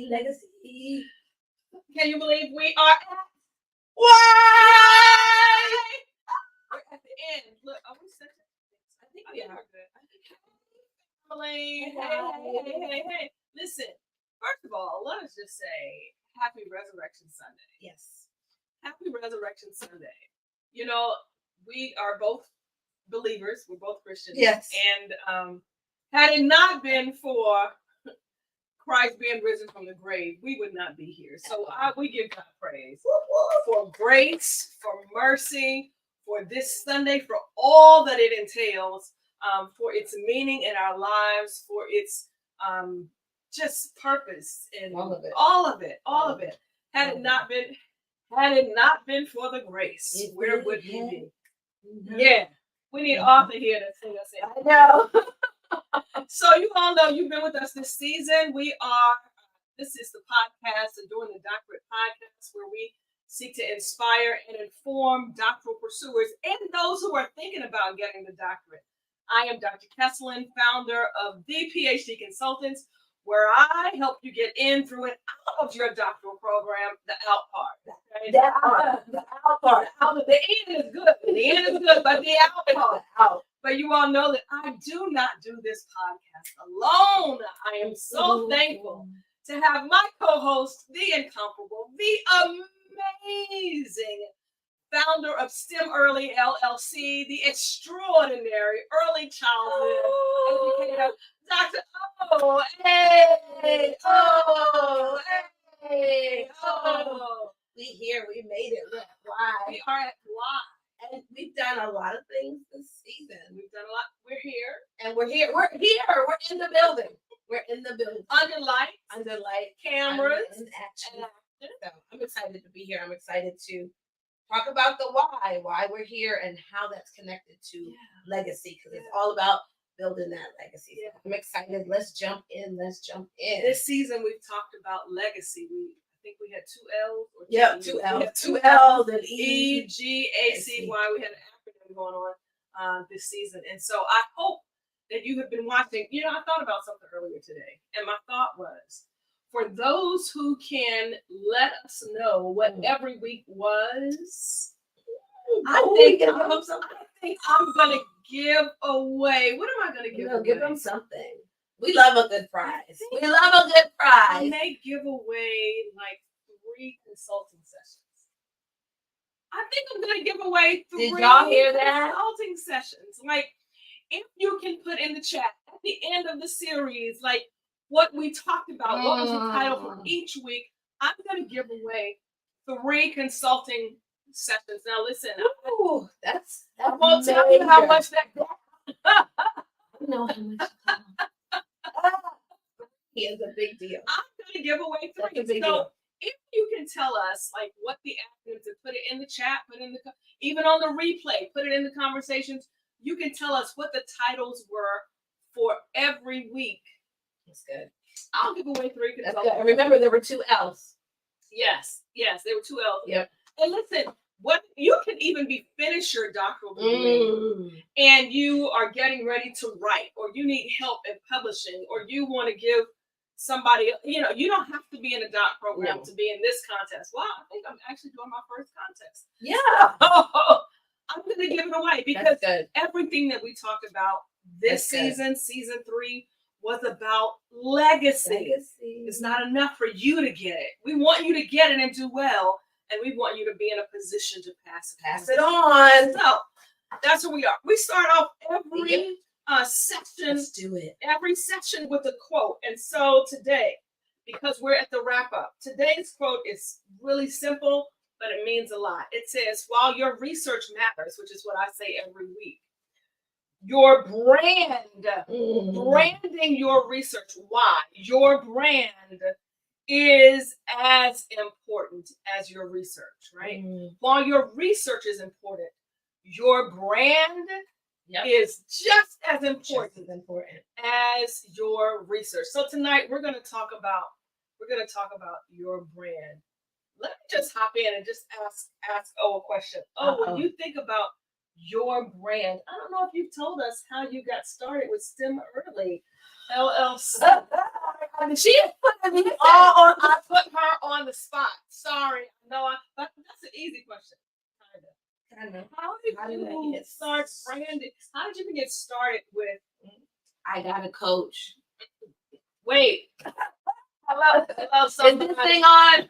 Legacy. Can you believe we are at Why? we're at the end? Look, are we set? I think we are. Family, hey. Listen, first of all, let us just say Happy Resurrection Sunday. Yes. Happy Resurrection Sunday. You know, we are both believers. We're both Christians. Yes. And had it not been for Christ being risen from the grave, we would not be here. So we give God praise for grace, for mercy, for this Sunday, for all that it entails, for its meaning in our lives, for its just purpose and all of it. Had it not been for the grace, where would we be? Yeah, we need Arthur here to sing us in. I know. So you all know you've been with us this season. This is the podcast, the Doing the Doctorate Podcast, where we seek to inspire and inform doctoral pursuers and those who are thinking about getting the doctorate. I am Dr. Kesselin, founder of the PhD Consultants, where I help you get in, through, and out of your doctoral program, the out part. Okay? The out part. The end is good. The end is good, but the out part. But you all know that I do not do this podcast alone. I am so thankful to have my co-host, the incomparable, the amazing founder of STEM Early LLC, the extraordinary early childhood educator, Dr. O. Hey, oh, hey, oh. We here. We made it. We're at Y. We are at Y. And we've done a lot of things this season. We've done a lot. We're here. And we're here. We're here. We're in the building. We're in the building. Under light, cameras, and action. So I'm excited to be here. I'm excited to talk about the why we're here and how that's connected to legacy, because it's all about building that legacy. Yeah. I'm excited. Let's jump in. This season we've talked about legacy. I think we had 2 L's. Yeah, 2 L's. 2 L's and E, G, A, C, Y. We had an acronym going on this season. And so I hope that you have been watching. You know, I thought about something earlier today. And my thought was, for those who can let us know what every week was, I think I'm going to give away. What am I going to give away? Give them something. We love a good prize. I may give away like 3 consulting sessions. I think I'm going to give away 3 Did y'all hear that? Consulting sessions. Like, if you can put in the chat at the end of the series, like what we talked about, what was the title for each week, I'm going to give away 3 consulting sessions. Now, listen. That's I won't tell you how much that I know how much. He is a big deal. I'm going to give away 3. So if you can tell us like what the acronyms are, put it in the chat, even on the replay, put it in the conversations. You can tell us what the titles were for every week. That's good. I'll give away 3 That's good. And remember, there were 2 L's. Yes, there were 2 L's. Yep. And listen, what you can even be finished your doctoral degree and you are getting ready to write, or you need help in publishing, or you want to give somebody, you don't have to be in a doc program to be in this contest. Wow, I think I'm actually doing my first contest. Yeah. I'm going to give it away because everything that we talked about this season, season 3, was about legacy. It's not enough for you to get it. We want you to get it and do well. And we want you to be in a position to pass it on. So that's where we are. We start off every session. Let's do it. Every session with a quote. And so today, because we're at the wrap up, today's quote is really simple, but it means a lot. It says, while your research matters, which is what I say every week, your branding your research. Why? Your brand is as important as your research, right? While your research is important, your brand is just as important as your research. So tonight we're going to talk about your brand. Let me just hop in and just ask a question. When you think about your brand, I don't know if you've told us how you got started with STEM Early LLC. She put me I put her on the spot. Sorry. No, but that's an easy question. Kinda. How did you get start branding? How did you even get started with? I got a coach. Wait. Hello, Is this thing on?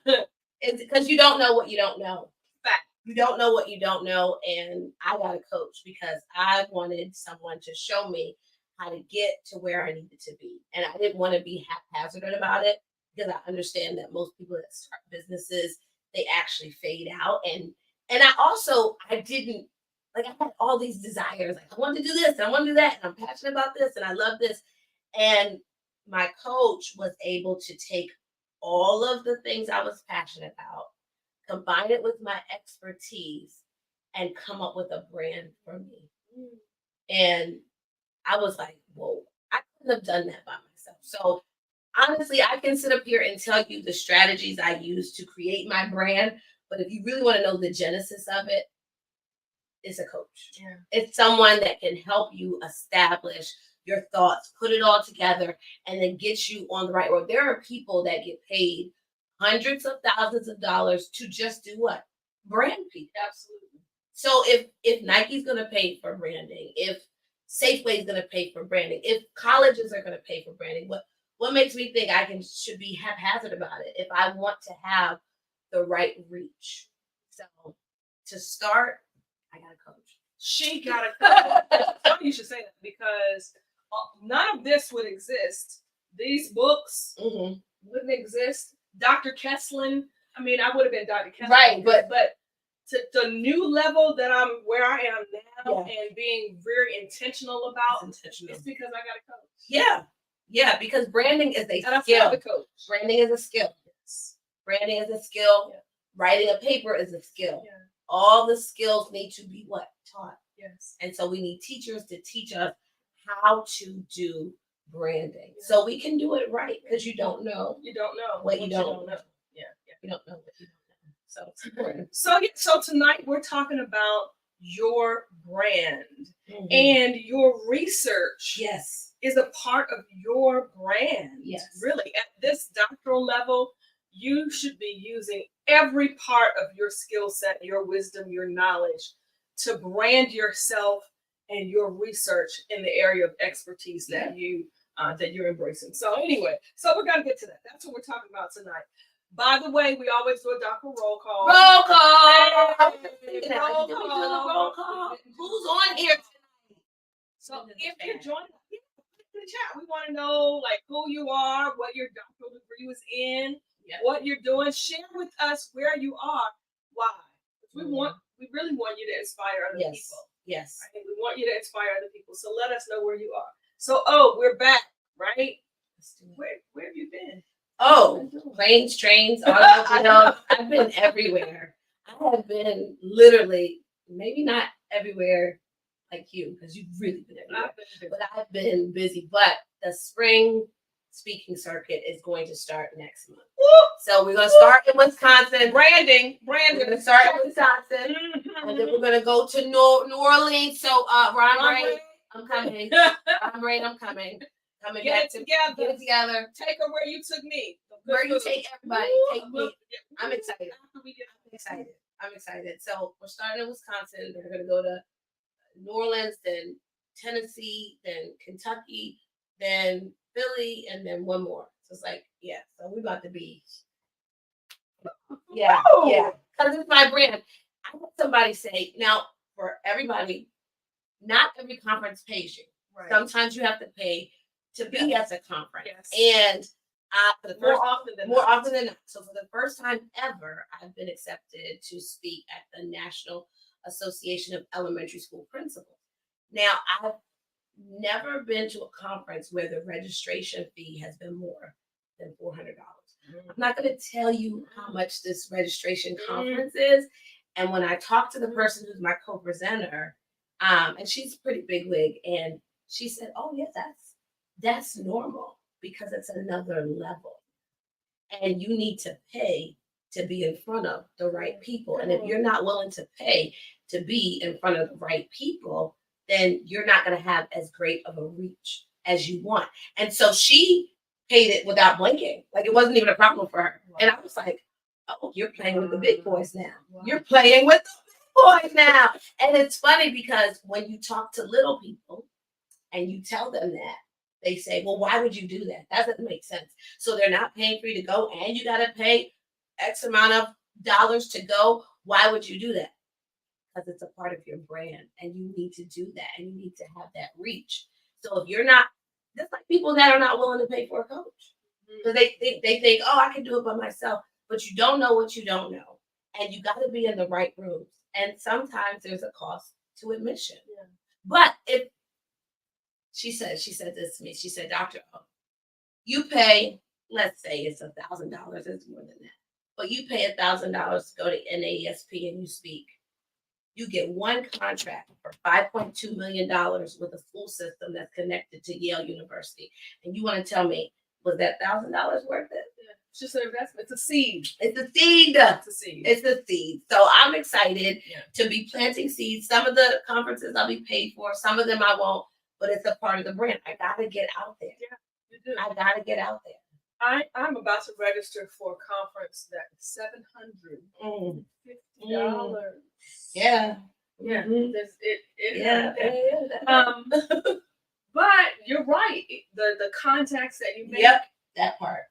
It's because you don't know what you don't know. Fact. You don't know what you don't know, and I got a coach because I wanted someone to show me how to get to where I needed to be, and I didn't want to be haphazard about it because I understand that most people that start businesses, they actually fade out, and I didn't like, I had all these desires, like I want to do this, and I want to do that, and I'm passionate about this, and I love this, and my coach was able to take all of the things I was passionate about, combine it with my expertise, and come up with a brand for me. And I was like, whoa, I couldn't have done that by myself. So honestly, I can sit up here and tell you the strategies I used to create my brand. But if you really want to know the genesis of it, it's a coach. Yeah. It's someone that can help you establish your thoughts, put it all together, and then get you on the right road. There are people that get paid hundreds of thousands of dollars to just do what? Brand people. Absolutely. So if Nike's going to pay for branding, if Safeway is going to pay for branding, if colleges are going to pay for branding, what makes me think should be haphazard about it if I want to have the right reach? So to start, I got a coach. She got a coach. Funny you should say that because none of this would exist. These books wouldn't exist. Dr. Kesslin, I mean, I would have been Dr. Kesslin. Right, but to the new level that I'm where I am now and being very intentional about it's because I got a coach. Yeah. Yeah, because branding is a and skill. I the coach. Branding is a skill. Yes. Branding is a skill. Yeah. Writing a paper is a skill. Yeah. All the skills need to be what? Taught. Yes. And so we need teachers to teach us how to do branding. Yeah. So we can do it right because you don't know. You don't know what you don't know. Yeah. You don't know what you don't know. So it's important. So tonight we're talking about your brand and your research. Yes. Is a part of your brand. Yes. Really, at this doctoral level, you should be using every part of your skill set, your wisdom, your knowledge to brand yourself and your research in the area of expertise that you're embracing. So anyway, so we're gonna get to that. That's what we're talking about tonight. By the way, we always do a doctoral roll call. Roll call. Roll call. Who's on here tonight? So if you're joining us, in the chat, we want to know like who you are, what your doctoral degree was in, what you're doing. Share with us where you are. Why? We really want you to inspire other people. Yes. Right? We want you to inspire other people. So let us know where you are. So we're back, right? Where have you been? Planes, trains, automobiles. I've been everywhere. I have been literally, maybe not everywhere like you, because you've really been everywhere. But I've been busy. But the spring speaking circuit is going to start next month. So we're going to start in Wisconsin. Branding. We're going to start in Wisconsin. And then we're going to go to New Orleans. So Ron Ray, I'm coming. Ron Ray, I'm coming. Get it together. Get it together. Take her where you took me. Where you take everybody. Take me. I'm excited. I'm excited. So we're starting in Wisconsin. We're going to go to New Orleans, then Tennessee, then Kentucky, then Philly, and then one more. So it's like, so we're about to be. Because it's my brand. I had somebody say, now for everybody, not every conference pays you. Right. Sometimes you have to pay to be at the conference. Yes. And for the more often than not. So for the first time ever, I've been accepted to speak at the National Association of Elementary School Principals. Now, I've never been to a conference where the registration fee has been more than $400. I'm not going to tell you how much this registration conference is. And when I talked to the person who's my co-presenter, and she's a pretty big wig, and she said, that's normal because it's another level. And you need to pay to be in front of the right people. And if you're not willing to pay to be in front of the right people, then you're not going to have as great of a reach as you want. And so she paid it without blinking. Like it wasn't even a problem for her. Wow. And I was like, oh, you're playing with the big boys now. Wow. You're playing with the big boys now. And it's funny because when you talk to little people and you tell them that, they say, well, why would you do that? That doesn't make sense. So they're not paying for you to go and you got to pay X amount of dollars to go. Why would you do that? Because it's a part of your brand and you need to do that and you need to have that reach. So if you're not, just like people that are not willing to pay for a coach because they think, oh, I can do it by myself, but you don't know what you don't know. And you got to be in the right rooms. And sometimes there's a cost to admission. Yeah. But if she said this to me, she said, Dr. O, you pay, let's say it's $1,000, it's more than that, but you pay $1,000 to go to NAESP and you speak. You get one contract for $5.2 million with a school system that's connected to Yale University. And you want to tell me, was that $1,000 worth it? Yeah. It's just an investment. It's a seed. It's a seed. It's a seed. It's a seed. So I'm excited to be planting seeds. Some of the conferences I'll be paid for. Some of them I won't. But it's a part of the brand. I got to get out there. Yeah, you do. I got to get out there. I'm about to register for a conference that's $750. Yeah. Yeah. But you're right. The contacts that you make. Yep. That part.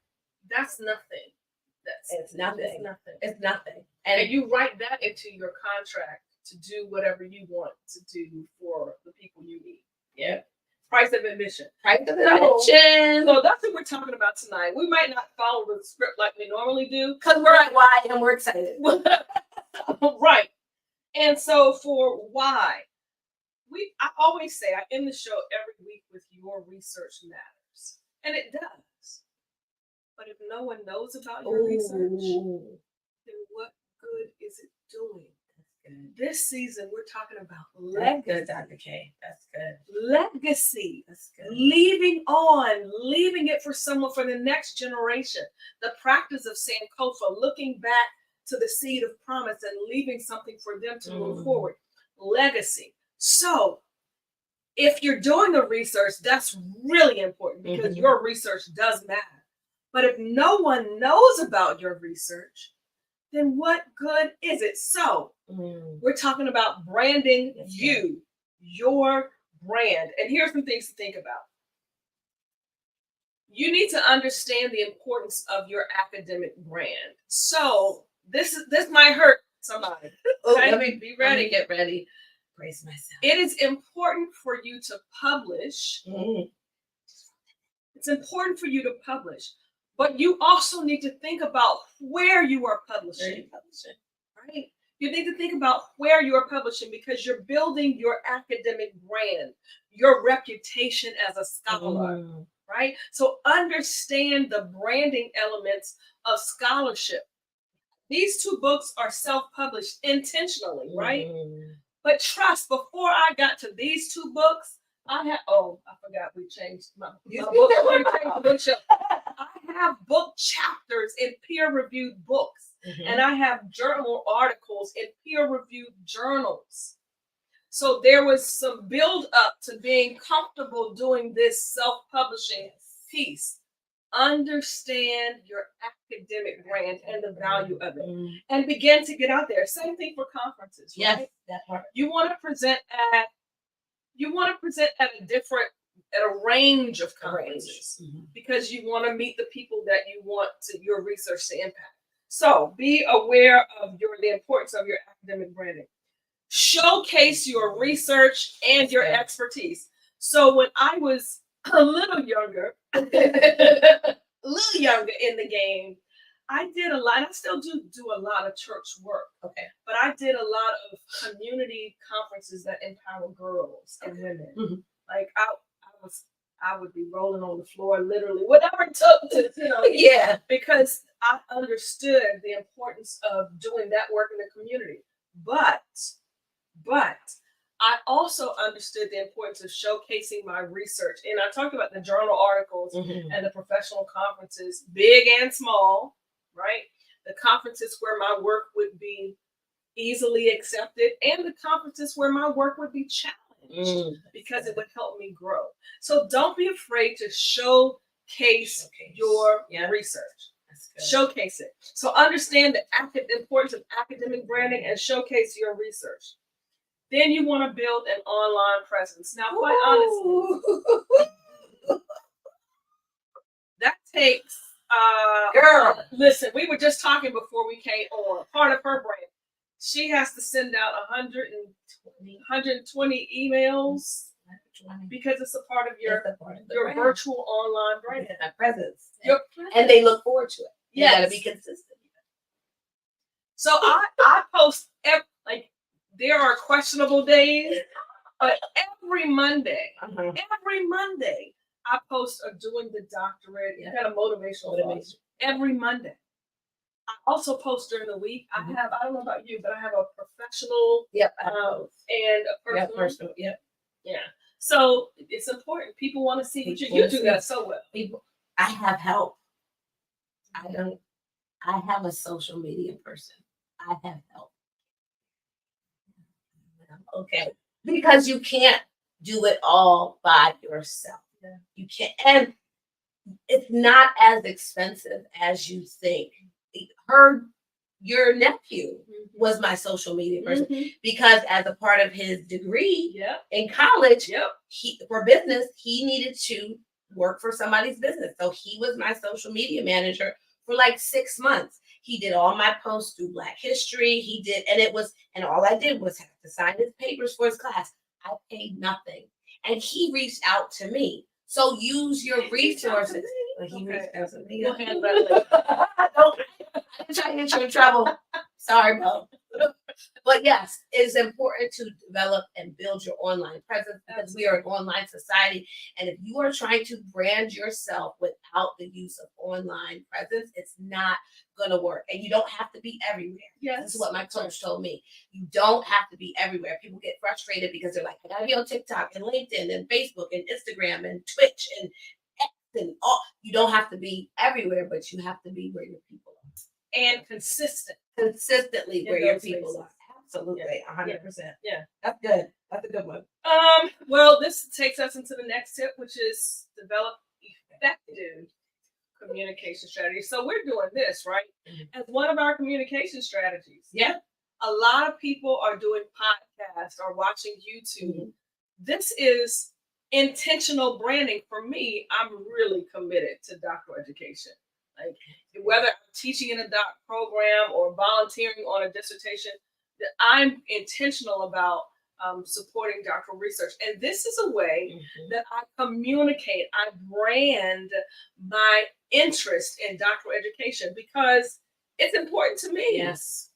That's nothing. It's nothing. It's nothing. It's nothing. And you write that into your contract to do whatever you want to do for the people you need. Yeah. Price of admission. Price of admission. So that's what we're talking about tonight. We might not follow the script like we normally do. Because we're at why and we're excited. Right. And so for why, I always say I end the show every week with your research matters. And it does. But if no one knows about your research, then what good is it doing? This season, we're talking about legacy. That's good, Dr. K. That's good. Legacy. That's good. Leaving it for someone, for the next generation. The practice of Sankofa, looking back to the seed of promise and leaving something for them to move forward. Legacy. So, if you're doing the research, that's really important because your research does matter. But if no one knows about your research, then what good is it? So, we're talking about branding your brand. And here's some things to think about. You need to understand the importance of your academic brand. So, this might hurt somebody. Okay? Let me be ready. Get ready. Brace myself. It is important for you to publish. It's important for you to publish. But you also need to think about where you are publishing. Right? You need to think about where you are publishing because you're building your academic brand, your reputation as a scholar, right? So understand the branding elements of scholarship. These two books are self-published intentionally, right? But trust, before I got to these two books, I forgot we changed my bookshelf. I have book chapters in peer-reviewed books, and I have journal articles in peer-reviewed journals. So there was some build up to being comfortable doing this self-publishing piece. Understand your academic brand and the value of it, and begin to get out there. Same thing for conferences, right? Yes, that part. You want to present at a range of conferences because you want to meet the people that you want your research to impact. So be aware of the importance of your academic branding. Showcase your research and your expertise. So when I was a little younger in the game, I did a lot. I still do a lot of church work. Okay. But I did a lot of community conferences that empower girls and women. Like I would be rolling on the floor, literally, whatever it took to, because I understood the importance of doing that work in the community. But I also understood the importance of showcasing my research. And I talked about the journal articles and the professional conferences, big and small, right? The conferences where my work would be easily accepted and the conferences where my work would be challenged because it would help me grow. So don't be afraid to showcase showcase your research. Showcase it. So understand the importance of academic branding and showcase your research. Then you want to build an online presence. Now, quite honestly, that takes girl. Listen, we were just talking before we came on. Part of her brand, she has to send out 120 emails because it's a part of your virtual online brand. Presence. And they look forward to it. You gotta be consistent. So I post there are questionable days, but every Monday, I post a Doing the Doctorate kind of motivation every Monday. I also post during the week. I don't know about you, but I have a professional and a personal. Yeah. So it's important. People want to see what you do that so well. I have help. I have a social media person. I have help. Okay. Because you can't do it all by yourself. Yeah. You can't. And it's not as expensive as you think. Your nephew was my social media person because as a part of his degree in college, for business, he needed to work for somebody's business. So he was my social media manager for like 6 months. He did all my posts through Black History. And all I did was have to sign his papers for his class. I paid nothing. And he reached out to me. So use your resources. He reached out to me. I'm trying to get you in trouble. Sorry, Bo. But yes, it's important to develop and build your online presence because we are an online society. And if you are trying to brand yourself without the use of online presence, it's not going to work. And you don't have to be everywhere. Yes. This is what my coach told me. You don't have to be everywhere. People get frustrated because they're like, I got to be on TikTok and LinkedIn and Facebook and Instagram and Twitch and X and all. You don't have to be everywhere, but you have to be where your people are. And consistently where your people are. Absolutely, 100%. Yeah, that's good. That's a good one. Well, this takes us into the next tip, which is develop effective communication strategies. So we're doing this, right? As one of our communication strategies. Yeah. A lot of people are doing podcasts or watching YouTube. This is intentional branding. For me, I'm really committed to doctoral education. Like whether I'm teaching in a doc program or volunteering on a dissertation, that I'm intentional about supporting doctoral research. And this is a way that I communicate, I brand my interest in doctoral education because it's important to me. Yes.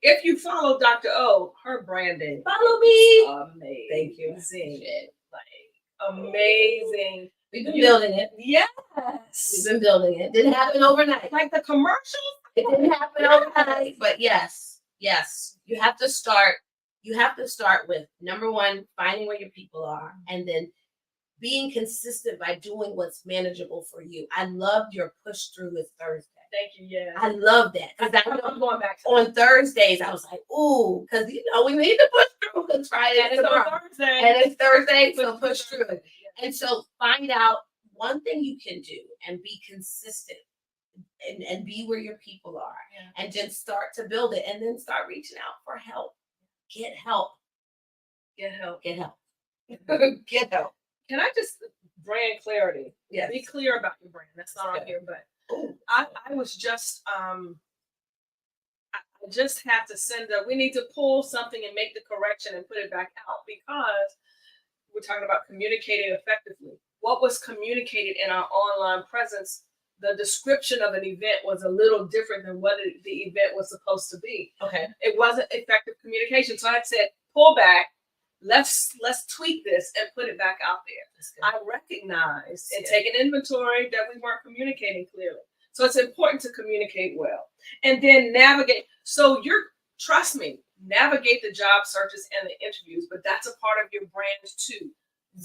If you follow Dr. O, her branding. Follow me. Amazing. Thank you. Amazing. We've been building it. Yes. We've been building it. Didn't happen overnight. Like the commercials? It didn't happen overnight. But yes. You have to start. You have to start with, number one, finding where your people are, and then being consistent by doing what's manageable for you. I loved your push through with Thursday. Thank you. Yeah. I love that. Because I'm going back to on Thursdays, I was like, ooh, because we need to push through because Friday and it's on Thursday. And it's Thursday, so push through it. And so find out one thing you can do and be consistent and be where your people are and just start to build it and then start reaching out for help. Get help. Get help. Get help. Can I just brand clarity? Yes. Be clear about your brand. That's not on here, but I was just I just had to we need to pull something and make the correction and put it back out because we're talking about communicating effectively. What was communicated in our online presence, the description of an event was a little different than what the event was supposed to be. Okay. It wasn't effective communication. So I said, pull back. Let's tweak this and put it back out there. I recognize and take an inventory that we weren't communicating clearly. So it's important to communicate well. And then navigate. So trust me, navigate the job searches and the interviews, but that's a part of your brand too.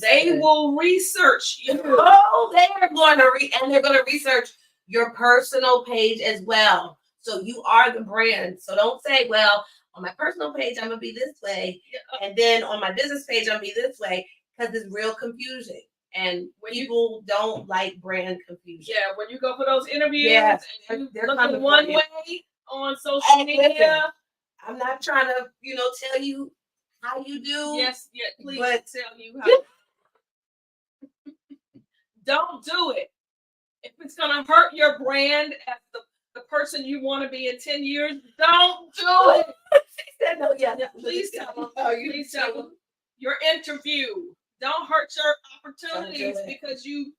They will research you. Oh, they are going to and they're going to research your personal page as well. So you are the brand. So don't say, well, on my personal page, I'm going to be this way. And then on my business page, I'm going to be this way because it's real confusing. And people don't like brand confusion. Yeah, when you go for those interviews, and they're looking one way on social media. I'm not trying to, tell you how you do. Yes, please tell you how. Don't do it. If it's gonna hurt your brand as the person you want to be in 10 years, don't do it. She said no, please tell them. Please tell them. Your interview. Don't hurt your opportunities because you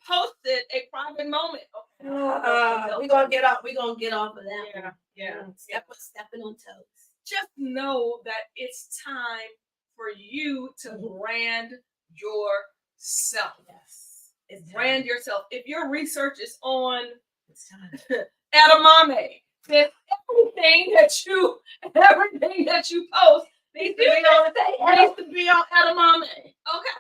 posted a private moment. We're gonna get off of that. Yeah. Stepping on toes. Just know that it's time for you to brand yourself. Yes. Brand yourself. If your research is on edamame, then everything that you post needs to be on edamame. Okay.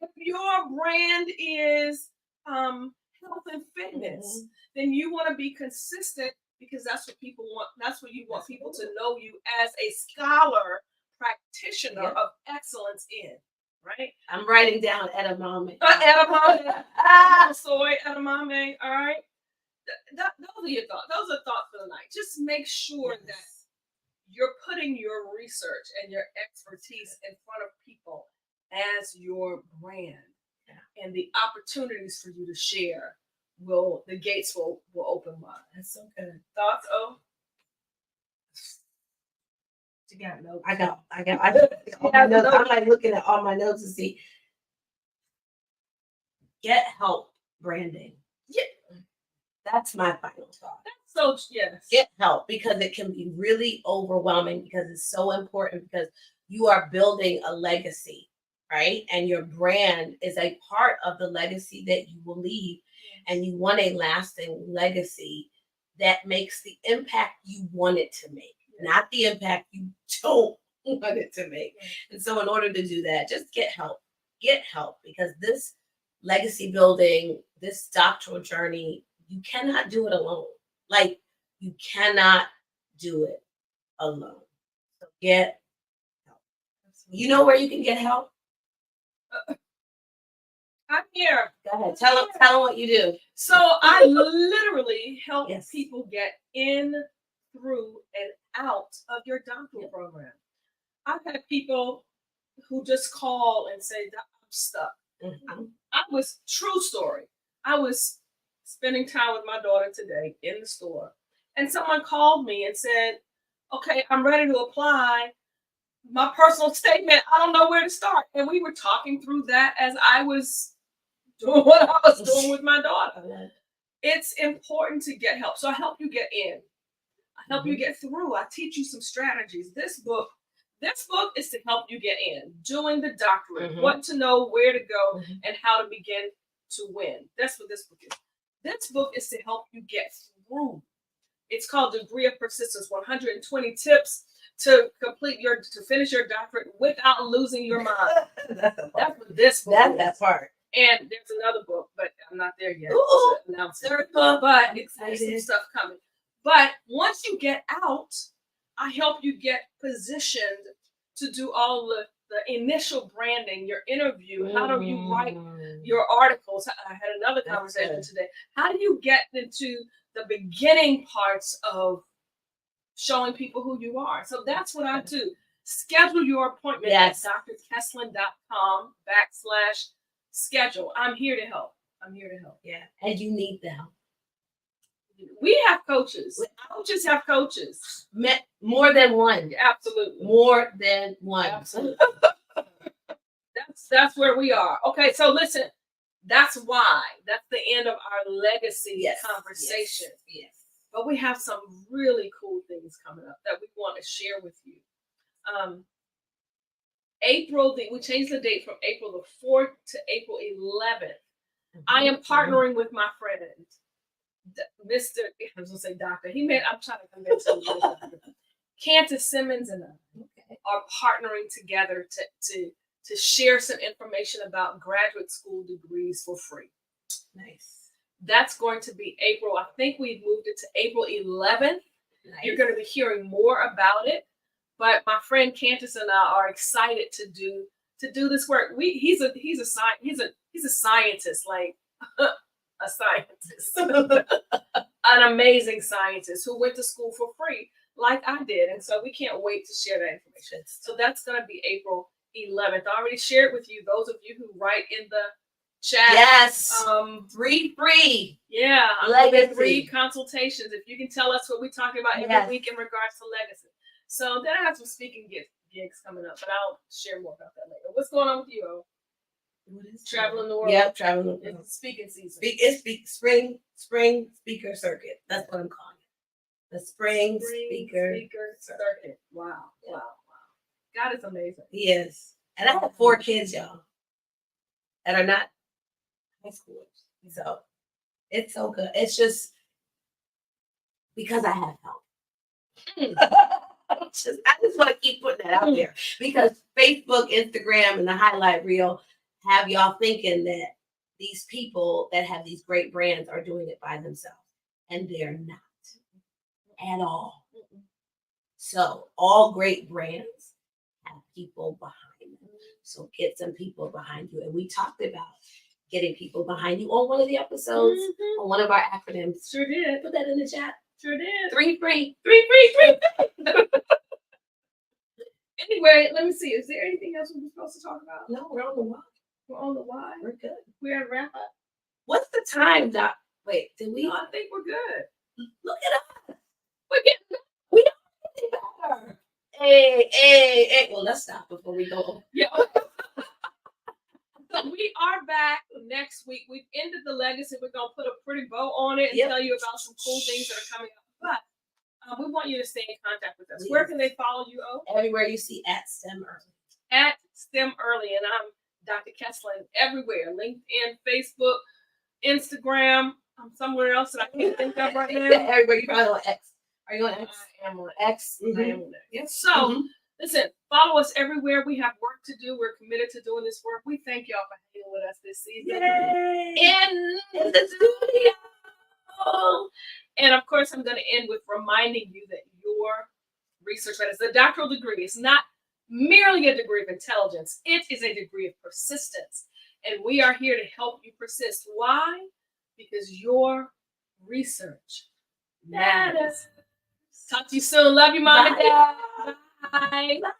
If your brand is health and fitness, then you want to be consistent because that's what people want. That's what you want people to know you as a scholar, practitioner of excellence in. Right? I'm writing down edamame. Edamame. Soy, edamame. All right. Those are your thoughts. Those are thoughts for the night. Just make sure that you're putting your research and your expertise in front of people as your brand. Yeah. And the opportunities for you to share the gates will open wide. That's so good. Thoughts, O? You got notes. I got all my notes. I'm like looking at all my notes to see. Get help branding. Yeah. That's my final thought. Get help because it can be really overwhelming because it's so important because you are building a legacy, right? And your brand is a part of the legacy that you will leave. And you want a lasting legacy that makes the impact you want it to make, not the impact you don't want it to make. And so in order to do that, just get help. Get help because this legacy building, this doctoral journey, you cannot do it alone. Like, you cannot do it alone. So get help. You know where you can get help? I'm here. Go ahead. Tell them what you do. So I literally help people get in, through, and out of your doctoral program. I've had people who just call and say, I'm stuck. True story. I was spending time with my daughter today in the store, and someone called me and said, okay, I'm ready to apply my personal statement. I don't know where to start. And we were talking through that as I was doing what I was doing with my daughter. It's important to get help. So I help you get in. I help you get through. I teach you some strategies. This book is to help you get in. Doing the Doctorate. What to know, where to go, and how to begin to win. That's what this book is. This book is to help you get through. It's called Degree of Persistence, 120 Tips to finish your doctorate without losing your mind. That's what this book is. That part. And there's another book, but I'm not there yet. Third book. But there's some stuff coming. But once you get out, I help you get positioned to do all the initial branding, your interview. How do you write your articles? I had another conversation today. How do you get into the beginning parts of showing people who you are? So that's what I do. Schedule your appointment at drkesslin.com/schedule. I'm here to help. Yeah. And you need the help. We have coaches. Coaches have coaches. More than one. Absolutely. More than one. Absolutely. That's where we are. Okay, so listen, that's why. That's the end of our legacy conversation. Yes. But we have some really cool things coming up that we want to share with you. We changed the date from April the 4th to April 11th. I am partnering with my friend, Mr. I was going to say doctor. I'm trying to convince him. Candace Simmons and I are partnering together to share some information about graduate school degrees for free. Nice. That's going to be April. I think we've moved it to April 11th. Nice. You're going to be hearing more about it. But my friend Candace and I are excited to do to do this work. He's a scientist, like a scientist, an amazing scientist who went to school for free, like I did. And so we can't wait to share that information. So that's going to be April 11th. I already shared with you, those of you who write in the chat. Yes. 3 free. Yeah. Legacy. 3 consultations. If you can tell us what we're talking about every week in regards to legacy. So then I have some speaking gigs coming up, but I'll share more about that later. What's going on with you, O? What is traveling the world? Yep, traveling the world. It's speaking season. Spring speaker circuit. That's what I'm calling it. The spring speaker circuit. Wow. God is amazing. He is. And I have 4 kids, y'all, that are not high schoolers. So it's so good. It's just because I have help. I just want to keep putting that out there because Facebook, Instagram, and the highlight reel have y'all thinking that these people that have these great brands are doing it by themselves, and they're not at all. So all great brands have people behind them. So get some people behind you. And we talked about getting people behind you on one of the episodes, on one of our acronyms. Sure did. Put that in the chat. Sure did. 3 free. Anyway, let me see. Is there anything else we're supposed to talk about? No, we're on the why. We're on the why. We're good. We're at wrap up. What's the time, Doc? Wait, did we? No, I think we're good. Look at us. We're getting. We don't get better. Hey. Well, let's stop before we go. Yeah. So we are back next week. We've ended the legacy. We're gonna put a pretty bow on it and tell you about some cool things that are coming up. But we want you to stay in contact with us. Yes. Where can they follow you, O? Everywhere you see at STEM Early. At STEM Early, and I'm Dr. Kesslin everywhere. LinkedIn, Facebook, Instagram. I'm somewhere else that I can't think of right now. Everywhere. You're probably on X. Are you on X? I am on X. I am on X. Yes. So, listen, follow us everywhere. We have work to do. We're committed to doing this work. We thank y'all for hanging with us this season. Yay. In the studio. And of course, I'm going to end with reminding you that your research, that is a doctoral degree, is not merely a degree of intelligence. It is a degree of persistence. And we are here to help you persist. Why? Because your research matters. Talk to you soon. Love you, Mom and Dad. Bye. Bye.